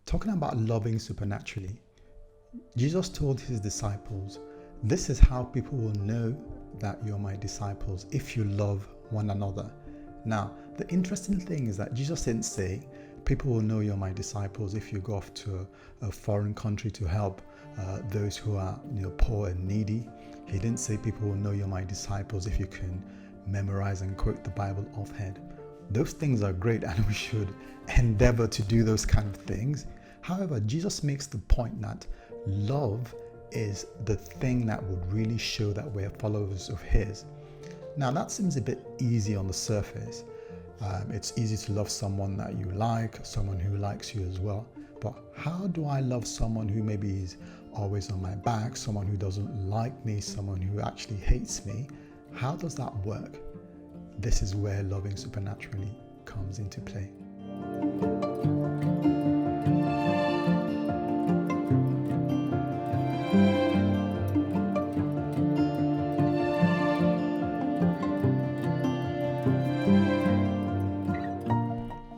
Talking about loving supernaturally, Jesus told his disciples, "This is how people will know that you're my disciples, if you love one another." Now, the interesting thing is that Jesus didn't say, "People will know you're my disciples if you go off to a foreign country to help those who are poor and needy." He didn't say, "People will know you're my disciples if you can memorize and quote the Bible offhand." Those things are great, and we should endeavor to do those kind of things. However, Jesus makes the point that love is the thing that would really show that we're followers of his. Now, that seems a bit easy on the surface. It's easy to love someone that you like, someone who likes you as well. But how do I love someone who maybe is always on my back, someone who doesn't like me, someone who actually hates me? How does that work? This is where loving supernaturally comes into play.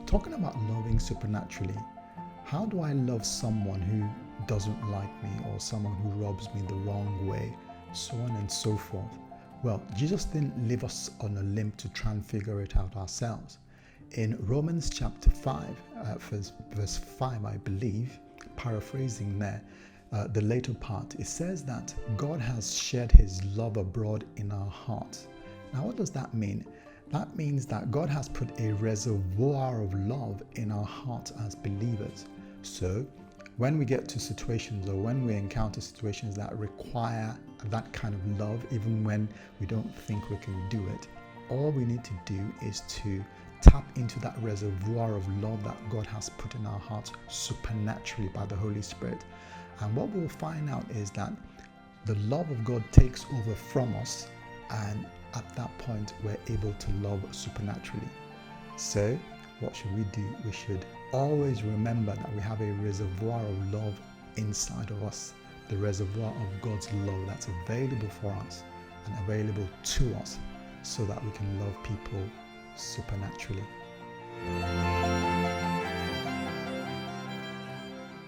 Talking about loving supernaturally, how do I love someone who doesn't like me or someone who rubs me the wrong way, so on and so forth? Well, Jesus didn't leave us on a limb to try and figure it out ourselves. In Romans chapter 5, verse 5, I believe, paraphrasing there, the later part, it says that God has shed his love abroad in our hearts. Now, what does that mean? That means that God has put a reservoir of love in our hearts as believers. So, when we get to situations or when we encounter situations that require that kind of love, even when we don't think we can do it, all we need to do is to tap into that reservoir of love that God has put in our hearts supernaturally by the Holy Spirit. And what we'll find out is that the love of God takes over from us, and at that point we're able to love supernaturally. So what should we do? We should always remember that we have a reservoir of love inside of us, the reservoir of God's love that's available for us and available to us, so that we can love people supernaturally.